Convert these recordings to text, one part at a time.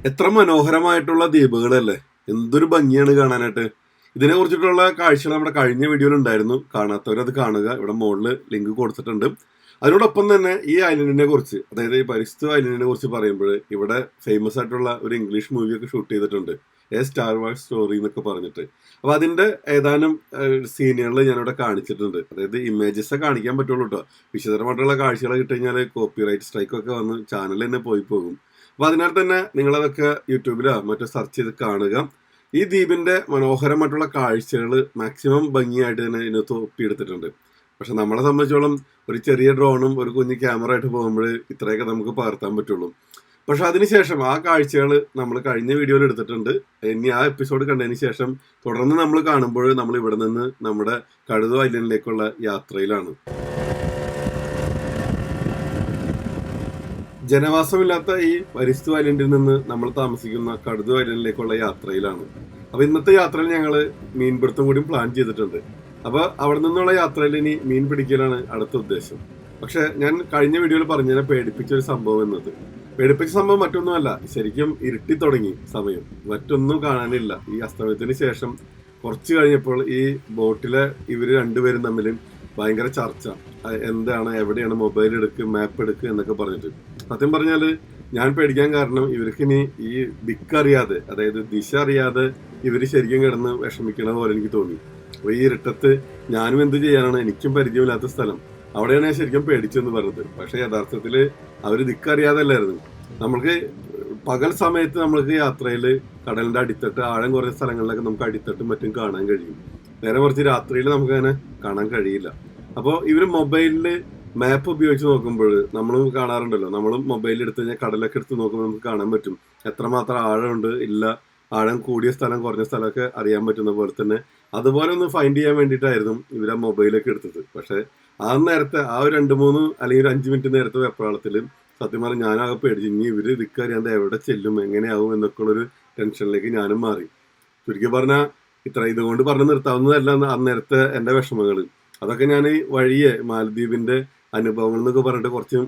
എത്ര മനോഹരമായിട്ടുള്ള ദ്വീപുകളല്ലേ, എന്തൊരു ഭംഗിയാണ് കാണാനായിട്ട്. ഇതിനെ കുറിച്ചിട്ടുള്ള കാഴ്ചകൾ നമ്മുടെ കഴിഞ്ഞ വീഡിയോയിൽ ഉണ്ടായിരുന്നു. കാണാത്തവരത് കാണുക, ഇവിടെ മുകളിൽ ലിങ്ക് കൊടുത്തിട്ടുണ്ട്. അതിനോടൊപ്പം തന്നെ ഈ ഐലൻഡിനെ കുറിച്ച്, അതായത് ഈ പരിസ്ഥിതി ഐലൻഡിനെ കുറിച്ച് പറയുമ്പോൾ ഇവിടെ ഫേമസ് ആയിട്ടുള്ള ഒരു ഇംഗ്ലീഷ് മൂവിയൊക്കെ ഷൂട്ട് ചെയ്തിട്ടുണ്ട്, സ്റ്റാർ വാർസ് സ്റ്റോറി എന്നൊക്കെ പറഞ്ഞിട്ട്. അപ്പൊ അതിന്റെ ഏതാനും സീനുകൾ ഞാനിവിടെ കാണിച്ചിട്ടുണ്ട്. അതായത് ഇമേജസ് കാണിക്കാൻ പറ്റുള്ളൂ കേട്ടോ. വിശദമായിട്ടുള്ള കാഴ്ചകൾ കിട്ടിക്കഴിഞ്ഞാൽ കോപ്പിറൈറ്റ് സ്ട്രൈക്ക് ഒക്കെ വന്ന് ചാനൽ തന്നെ പോയി പോകും. അപ്പൊ അതിനാൽ തന്നെ നിങ്ങളതൊക്കെ യൂട്യൂബിലോ മറ്റോ സെർച്ച് ചെയ്ത് കാണുക. ഈ ദ്വീപിന്റെ മനോഹരമായിട്ടുള്ള കാഴ്ചകൾ മാക്സിമം ഭംഗിയായിട്ട് തന്നെ ഇതിനകത്ത് ഒപ്പിയെടുത്തിട്ടുണ്ട്. പക്ഷെ നമ്മളെ സംബന്ധിച്ചോളം ഒരു ചെറിയ ഡ്രോണും ഒരു കുഞ്ഞു ക്യാമറ ആയിട്ട് പോകുമ്പോൾ ഇത്രയൊക്കെ നമുക്ക് പകർത്താൻ പറ്റുള്ളൂ. പക്ഷെ അതിനുശേഷം ആ കാഴ്ചകൾ നമ്മൾ കഴിഞ്ഞ വീഡിയോയിൽ എടുത്തിട്ടുണ്ട്. ഇനി ആ എപ്പിസോഡ് കണ്ടതിന് ശേഷം തുടർന്ന് നമ്മൾ കാണുമ്പോൾ നമ്മൾ ഇവിടെ നിന്ന് നമ്മുടെ കഴുതു ഐലൻഡിലേക്കുള്ള യാത്രയിലാണ്. ജനവാസമില്ലാത്ത ഈ പരിസ്ഥിതി ഐലൻഡിൽ നിന്ന് നമ്മൾ താമസിക്കുന്ന കടുതു ഐലൻഡിലേക്കുള്ള യാത്രയിലാണ്. അപ്പൊ ഇന്നത്തെ യാത്രയിൽ ഞങ്ങൾ മീൻപിടുത്തം കൂടി പ്ലാൻ ചെയ്തിട്ടുണ്ട്. അപ്പൊ അവിടെ നിന്നുള്ള യാത്രയിൽ ഇനി മീൻ പിടിക്കലാണ് അടുത്ത ഉദ്ദേശം. പക്ഷെ ഞാൻ കഴിഞ്ഞ വീഡിയോയിൽ പറഞ്ഞതിനെ പേടിപ്പിച്ച ഒരു സംഭവം എന്നത്, പേടിപ്പിച്ച സംഭവം മറ്റൊന്നുമല്ല, ശരിക്കും ഇരുട്ടി തുടങ്ങി സമയം, മറ്റൊന്നും കാണാനില്ല. ഈ അസ്തമയത്തിന് ശേഷം കുറച്ച് കഴിഞ്ഞപ്പോൾ ഈ ബോട്ടിലെ ഇവര് രണ്ടുപേരും തമ്മിൽ ഭയങ്കര ചർച്ച. എന്താണ്, എവിടെയാണ്, മൊബൈൽ എടുക്ക്, മാപ്പ് എടുക്ക് എന്നൊക്കെ പറഞ്ഞിട്ട്. സത്യം പറഞ്ഞാല് ഞാൻ പേടിക്കാൻ കാരണം ഇവർക്ക് ഇനി ഈ ദിക്ക് അറിയാതെ, അതായത് ദിശ അറിയാതെ ഇവര് ശരിക്കും കിടന്ന് വിഷമിക്കണ പോലെ എനിക്ക് തോന്നി. അപ്പൊ ഈ ഇരുട്ടത്ത് ഞാനും എന്ത് ചെയ്യാനാണ്, എനിക്കും പരിചയമില്ലാത്ത സ്ഥലം, അവിടെയാണ് ഞാൻ ശരിക്കും പേടിച്ചെന്ന് പറഞ്ഞത്. പക്ഷെ യഥാർത്ഥത്തില് അവര് ദിക്ക് അറിയാതല്ലായിരുന്നു. നമ്മൾക്ക് പകൽ സമയത്ത് നമ്മൾക്ക് യാത്രയിൽ കടലിന്റെ അടിത്തട്ട്, ആഴം കുറഞ്ഞ സ്ഥലങ്ങളിലൊക്കെ നമുക്ക് അടിത്തട്ടും മറ്റും കാണാൻ കഴിയും. നേരെ മറിച്ച് രാത്രിയിൽ നമുക്ക് അങ്ങനെ കാണാൻ കഴിയില്ല. അപ്പോൾ ഇവര് മൊബൈലിൽ മാപ്പ് ഉപയോഗിച്ച് നോക്കുമ്പോൾ നമ്മൾ കാണാറുണ്ടല്ലോ, നമ്മളും മൊബൈലിൽ എടുത്ത് കഴിഞ്ഞാൽ കടലൊക്കെ എടുത്ത് നോക്കുമ്പോൾ നമുക്ക് കാണാൻ പറ്റും എത്രമാത്രം ആഴമുണ്ട്, ഇല്ല ആഴം കൂടിയ സ്ഥലം കുറഞ്ഞ സ്ഥലമൊക്കെ അറിയാൻ പറ്റുന്ന പോലെ തന്നെ അതുപോലെ ഒന്ന് ഫൈൻഡ് ചെയ്യാൻ വേണ്ടിയിട്ടായിരുന്നു ഇവർ മൊബൈലൊക്കെ എടുത്തത്. പക്ഷെ ആ നേരത്തെ ആ ഒരു 2-3 അല്ലെങ്കിൽ ഒരു 5 മിനിറ്റ് നേരത്തെ വെപ്രാളത്തിൽ സത്യം പറഞ്ഞാൽ ഞാനാകെ പേടിച്ചു. ഇനി ഇവര് ദിക്കറിയാതെ എവിടെ ചെല്ലും, എങ്ങനെയാവും എന്നൊക്കെ ഉള്ളൊരു ടെൻഷനിലേക്ക് ഞാനും മാറി. ചുരുക്കി പറഞ്ഞാൽ ഇതുകൊണ്ട് പറഞ്ഞു നിർത്താവുന്നതല്ല അന്നേരത്തെ എൻ്റെ വിഷമങ്ങൾ. അതൊക്കെ ഞാൻ വഴിയെ മാലദ്വീപിന്റെ അനുഭവങ്ങൾ എന്നൊക്കെ പറഞ്ഞിട്ട് കുറച്ച്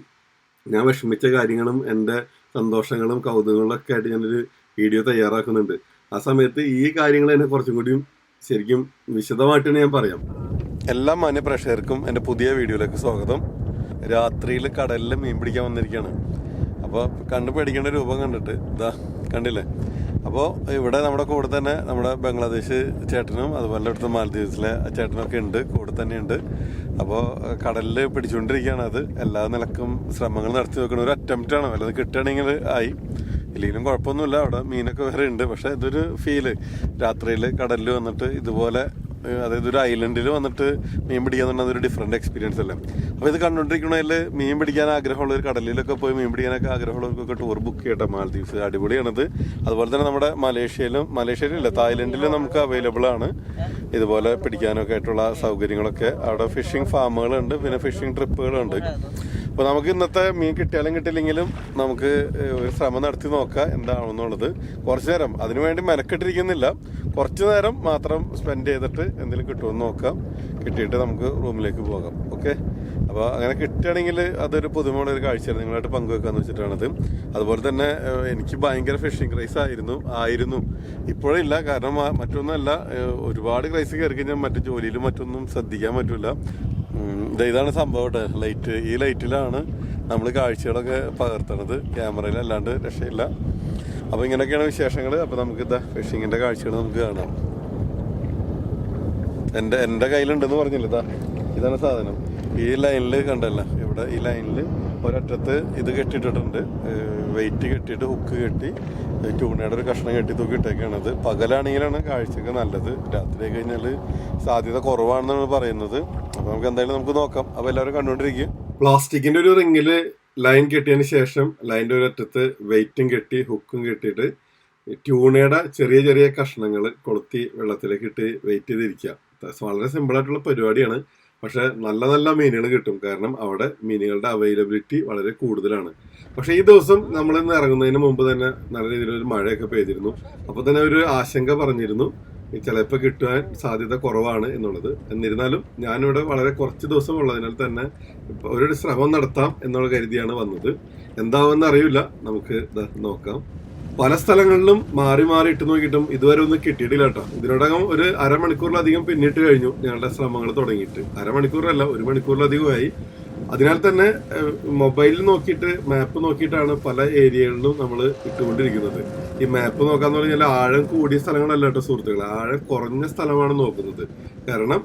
ഞാൻ വിഷമിച്ച കാര്യങ്ങളും എൻ്റെ സന്തോഷങ്ങളും കൗതുകങ്ങളും ഒക്കെ ആയിട്ട് ഞാനൊരു വീഡിയോ തയ്യാറാക്കുന്നുണ്ട്. ആ സമയത്ത് ഈ കാര്യങ്ങൾ എന്നെ കുറച്ചും കൂടിയും ശരിക്കും വിശദമായിട്ട് ഞാൻ പറയാം. എല്ലാ മാന്യ പ്രേക്ഷകർക്കും എൻ്റെ പുതിയ വീഡിയോയിലേക്ക് സ്വാഗതം. രാത്രിയിൽ കടലിൽ മീൻ പിടിക്കാൻ വന്നിരിക്കുകയാണ്. അപ്പോൾ കണ്ടു പേടിക്കേണ്ട രൂപം കണ്ടിട്ട് ഇതാ കണ്ടില്ലേ. അപ്പോൾ ഇവിടെ നമ്മുടെ കൂടെ തന്നെ നമ്മുടെ ബംഗ്ലാദേശ് ചേട്ടനും അതുപോലെ അടുത്ത മാലദ്വീപ്സിലെ ചേട്ടനൊക്കെ ഉണ്ട്, കൂടെ തന്നെ ഉണ്ട്. അപ്പോൾ കടലിൽ പിടിച്ചുകൊണ്ടിരിക്കുകയാണ്. അത് എല്ലാ നിലക്കും ശ്രമങ്ങൾ നടത്തി വെക്കുന്ന ഒരു അറ്റംപ്റ്റാണ്. വല്ലത് കിട്ടുകയാണെങ്കിൽ ആയി, ഇല്ലെങ്കിലും കുഴപ്പമൊന്നുമില്ല. അവിടെ മീനൊക്കെ വേറെ ഉണ്ട്. പക്ഷെ ഇതൊരു ഫീല്, രാത്രിയിൽ കടലിൽ വന്നിട്ട് ഇതുപോലെ, അതായത് ഒരു ഐലൻഡിൽ വന്നിട്ട് മീൻ പിടിക്കാൻ പറഞ്ഞാൽ അതൊരു ഡിഫറെന്റ് എക്സ്പീരിയൻസ് അല്ലേ. അപ്പോൾ ഇത് കണ്ടുകൊണ്ടിരിക്കണതിൽ മീൻ പിടിക്കാൻ ആഗ്രഹമുള്ളവർ, കടലിലൊക്കെ പോയി മീൻ പിടിക്കാനൊക്കെ ആഗ്രഹമുള്ളവർക്കൊക്കെ ടൂർ ബുക്ക് ചെയ്യട്ടെ. മാലദ്വീപ്സ് അടിപൊളിയാണത്. അതുപോലെ തന്നെ നമ്മുടെ മലേഷ്യയിലില്ല, തായ്ലൻഡിലും നമുക്ക് അവൈലബിൾ ആണ് ഇതുപോലെ പിടിക്കാനൊക്കെ ആയിട്ടുള്ള സൗകര്യങ്ങളൊക്കെ. അവിടെ ഫിഷിംഗ് ഫാമുകളുണ്ട്, പിന്നെ ഫിഷിംഗ് ട്രിപ്പുകളുണ്ട്. അപ്പോൾ നമുക്ക് ഇന്നത്തെ മീൻ കിട്ടിയാലും കിട്ടില്ലെങ്കിലും നമുക്ക് ഒരു ശ്രമം നടത്തി നോക്കാം എന്താണെന്നുള്ളത്. കുറച്ചു നേരം അതിനുവേണ്ടി മെനക്കെട്ടിരിക്കുന്നില്ല, കുറച്ചു നേരം മാത്രം സ്പെൻഡ് ചെയ്തിട്ട് എന്തെങ്കിലും കിട്ടുമെന്ന് നോക്കാം. കിട്ടിയിട്ട് നമുക്ക് റൂമിലേക്ക് പോകാം. ഓക്കെ, അപ്പോൾ അങ്ങനെ കിട്ടുകയാണെങ്കിൽ അതൊരു പുതുമയുള്ള ഒരു കാഴ്ചയാണ്, നിങ്ങളായിട്ട് പങ്കുവെക്കാന്ന് വെച്ചിട്ടാണത്. അതുപോലെ തന്നെ എനിക്ക് ഭയങ്കര ഫിഷിംഗ് ക്രൈസ് ആയിരുന്നു. ഇപ്പോഴില്ല, കാരണം മറ്റൊന്നുമല്ല, ഒരുപാട് ക്രൈസ് കയറി കഴിഞ്ഞാൽ മറ്റു ജോലിയിലും മറ്റൊന്നും ശ്രദ്ധിക്കാൻ പറ്റില്ല. ഇതാണ് സംഭവം. ലൈറ്റ്, ഈ ലൈറ്റിലാണ് നമ്മൾ കാഴ്ചകളൊക്കെ പകർത്തണത്, ക്യാമറയിൽ അല്ലാണ്ട് രക്ഷയില്ല. അപ്പോൾ ഇങ്ങനെയൊക്കെയാണ് വിശേഷങ്ങൾ. അപ്പോൾ നമുക്ക് ഇതാ ഫിഷിങ്ങിൻ്റെ കാഴ്ചകൾ നമുക്ക് കാണാം. എൻ്റെ കയ്യിലുണ്ടെന്ന് പറഞ്ഞില്ല, ഇതാണ് സാധനം. ഈ ലൈനിൽ കണ്ടല്ല, ഇവിടെ ഈ ലൈനിൽ ഒരറ്റത്ത് ഇത് കെട്ടിയിട്ടിട്ടുണ്ട്, വെയിറ്റ് കെട്ടിയിട്ട് ഹുക്ക് കെട്ടി ട്യൂണയുടെ ഒരു കഷ്ണം കെട്ടി തൂക്കിയിട്ടേക്കാണത്. പകലാണെങ്കിലാണ് കാഴ്ചയൊക്കെ നല്ലത്, രാത്രി കഴിഞ്ഞാൽ സാധ്യത കുറവാണെന്നാണ് പറയുന്നത്. അപ്പോൾ നമുക്ക് എന്തായാലും നമുക്ക് നോക്കാം. അപ്പോൾ എല്ലാവരും കണ്ടുകൊണ്ടിരിക്കുക. പ്ലാസ്റ്റിക്കിന്റെ ഒരു റിങ്ങില് ലൈൻ കെട്ടിയതിന് ശേഷം ലൈനിന്റെ ഒരു അറ്റത്ത് വെയിറ്റും കെട്ടി ഹുക്കും കെട്ടിയിട്ട് ട്യൂണയുടെ ചെറിയ ചെറിയ കഷ്ണങ്ങൾ കൊളുത്തി വെള്ളത്തിലേക്ക് ഇട്ട് വെയിറ്റ് ചെയ്തിരിക്കുക. വളരെ സിമ്പിളായിട്ടുള്ള പരിപാടിയാണ്. പക്ഷെ നല്ല നല്ല മീനുകൾ കിട്ടും, കാരണം അവിടെ മീനുകളുടെ അവൈലബിലിറ്റി വളരെ കൂടുതലാണ്. പക്ഷെ ഈ ദിവസം നമ്മളിന്ന് ഇറങ്ങുന്നതിന് മുമ്പ് തന്നെ നല്ല രീതിയിലൊരു മഴയൊക്കെ പെയ്തിരുന്നു. അപ്പോൾ തന്നെ ഒരു ആശങ്ക പറഞ്ഞിരുന്നു, ചിലപ്പോൾ കിട്ടാൻ സാധ്യത കുറവാണ് എന്നുള്ളത്. എന്നിരുന്നാലും ഞാനിവിടെ വളരെ കുറച്ച് ദിവസം ഉള്ളതിനാൽ തന്നെ ഒരു ശ്രമം നടത്താം എന്നുള്ള കരുതിയാണ് വന്നത്. എന്താവുമെന്ന് അറിയില്ല, നമുക്ക് നോക്കാം. പല സ്ഥലങ്ങളിലും മാറി മാറി ഇട്ട് നോക്കിയിട്ടും ഇതുവരെ ഒന്നും കിട്ടിയിട്ടില്ല കേട്ടോ. ഇതിനോടകം ഒരു അരമണിക്കൂറിലധികം പിന്നിട്ട് കഴിഞ്ഞു ഞങ്ങളുടെ ശ്രമങ്ങൾ തുടങ്ങിയിട്ട്. അരമണിക്കൂറല്ല, 1 മണിക്കൂറിലധികമായി. അതിനാൽ തന്നെ മൊബൈലിൽ നോക്കിയിട്ട് മാപ്പ് നോക്കിയിട്ടാണ് പല ഏരിയകളിലും നമ്മൾ ഇട്ടുകൊണ്ടിരിക്കുന്നത്. ഈ മാപ്പ് നോക്കാന്ന് പറഞ്ഞാൽ ആഴം കൂടിയ സ്ഥലങ്ങളല്ല കേട്ടോ സുഹൃത്തുക്കൾ, ആഴം കുറഞ്ഞ സ്ഥലമാണ് നോക്കുന്നത്. കാരണം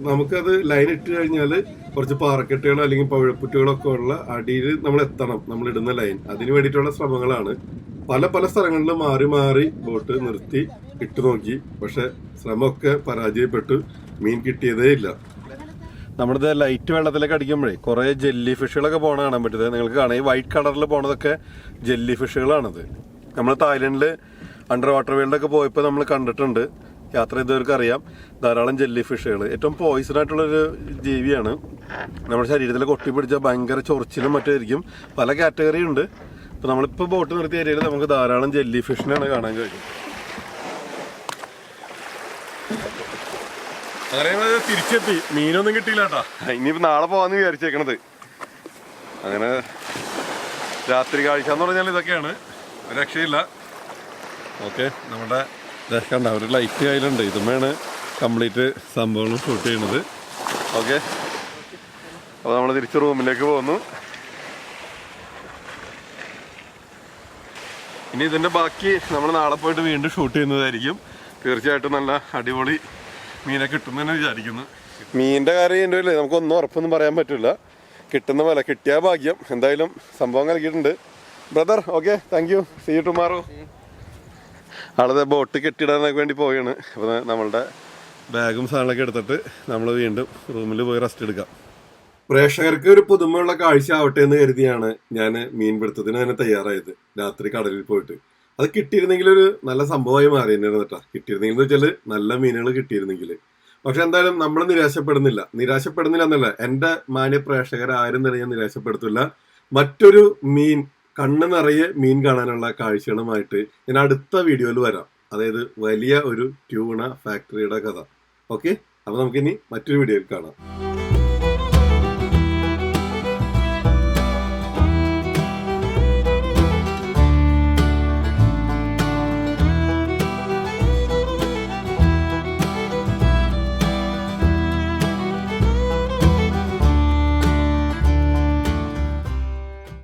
നമുക്കത് ലൈൻ ഇട്ട് കഴിഞ്ഞാൽ കുറച്ച് പാറക്കെട്ടുകളോ അല്ലെങ്കിൽ പവിഴപ്പുറ്റുകളൊക്കെ ഉള്ള അടിയിൽ നമ്മൾ എത്തണം, നമ്മൾ ഇടുന്ന ലൈൻ. അതിന് വേണ്ടിയിട്ടുള്ള ശ്രമങ്ങളാണ്. പല പല സ്ഥലങ്ങളിൽ മാറി മാറി ബോട്ട് നിർത്തി ഇട്ട് നോക്കി. പക്ഷെ ശ്രമമൊക്കെ പരാജയപ്പെട്ടു, മീൻ കിട്ടിയതേ ഇല്ല. നമ്മുടെ ലൈറ്റ് വെള്ളത്തിലേക്ക് അടിക്കുമ്പോഴേ കുറെ ജെല്ലി ഫിഷുകളൊക്കെ പോകണ കാണാൻ പറ്റുന്നത് നിങ്ങൾക്ക് കാണാം. ഈ വൈറ്റ് കളറിൽ പോണതൊക്കെ ജെല്ലി ഫിഷുകളാണത്. നമ്മൾ തായ്ലൻഡിൽ അണ്ടർ വാട്ടർ വേൾഡൊക്കെ പോയപ്പോൾ നമ്മൾ കണ്ടിട്ടുണ്ട്, യാത്ര ചെയ്തവർക്ക് അറിയാം, ധാരാളം ജെല്ലി ഫിഷുകൾ. ഏറ്റവും പോയിസൺ ആയിട്ടുള്ളൊരു ജീവിയാണ്. നമ്മുടെ ശരീരത്തിലൊക്കെ ഒട്ടിപ്പിടിച്ചാൽ ഭയങ്കര ചൊറിച്ചിലും മറ്റായിരിക്കും. പല കാറ്റഗറി ഉണ്ട്. ഇപ്പം നമ്മളിപ്പോൾ ബോട്ട് നിർത്തിയ ഏരിയയിൽ നമുക്ക് ധാരാളം ജെല്ലി ഫിഷിനാണ് കാണാൻ കഴിയും. അങ്ങനെ തിരിച്ചെത്തി, മീനൊന്നും കിട്ടിയില്ല കേട്ടോ. ഇനിയിപ്പോൾ നാളെ പോകാമെന്ന് വിചാരിച്ചേക്കണത്. അങ്ങനെ രാത്രി കാഴ്ച എന്ന് പറഞ്ഞാൽ ഇതൊക്കെയാണ്, ഒരു രക്ഷയില്ല. ഓക്കെ, നമ്മുടെ കണ്ട ഒരു ലൈറ്റ് കയ്യിലുണ്ട്, ഇതുമ്മയാണ് കംപ്ലീറ്റ് സംഭവങ്ങൾ ഷൂട്ട് ചെയ്യുന്നത്. ഓക്കെ, അപ്പോൾ നമ്മൾ തിരിച്ച് റൂമിലേക്ക് പോകുന്നു. ഇനി ഇതിൻ്റെ ബാക്കി നമ്മൾ നാളെ പോയിട്ട് വീണ്ടും ഷൂട്ട് ചെയ്യുന്നതായിരിക്കും. തീർച്ചയായിട്ടും നല്ല അടിപൊളി മീനെ കിട്ടുമെന്ന് തന്നെ വിചാരിക്കുന്നു. മീനിൻ്റെ കാര്യം എൻ്റെ അല്ലേ, നമുക്കൊന്നും ഉറപ്പൊന്നും പറയാൻ പറ്റില്ല. കിട്ടുന്ന പോലെ കിട്ടിയ ഭാഗ്യം. എന്തായാലും സംഭവം നൽകിയിട്ടുണ്ട് brother. Okay, thank you, see you tomorrow. ആളത് ബോട്ട് കെട്ടിടാനൊക്കെ വേണ്ടി പോവുകയാണ്. അപ്പോൾ നമ്മളുടെ ബാഗും സാധനങ്ങളൊക്കെ എടുത്തിട്ട് നമ്മൾ വീണ്ടും റൂമിൽ പോയി റെസ്റ്റ് എടുക്കാം. പ്രേക്ഷകർക്ക് ഒരു പുതുമയുള്ള കാഴ്ച ആവട്ടെ എന്ന് കരുതിയാണ് ഞാൻ മീൻപിടുത്തത്തിന് തന്നെ തയ്യാറായത്. രാത്രി കടലിൽ പോയിട്ട് അത് കിട്ടിയിരുന്നെങ്കിൽ ഒരു നല്ല സംഭവമായി മാറിയെന്നാണ് കേട്ടോ. കിട്ടിയിരുന്നെങ്കിൽ എന്ന് വെച്ചാൽ നല്ല മീനുകൾ കിട്ടിയിരുന്നെങ്കിൽ. പക്ഷെ എന്തായാലും നമ്മൾ നിരാശപ്പെടുന്നില്ല എന്നല്ല, എൻ്റെ മാന്യ പ്രേക്ഷകരാരും തന്നെ ഞാൻ നിരാശപ്പെടുത്തില്ല. മറ്റൊരു മീൻ, കണ്ണ് നിറയെ മീൻ കാണാനുള്ള കാഴ്ചകളുമായിട്ട് ഞാൻ അടുത്ത വീഡിയോയിൽ വരാം. അതായത് വലിയ ഒരു ട്യൂണ ഫാക്ടറിയുടെ കഥ. ഓക്കെ, അപ്പൊ നമുക്കിനി മറ്റൊരു വീഡിയോയിൽ കാണാം.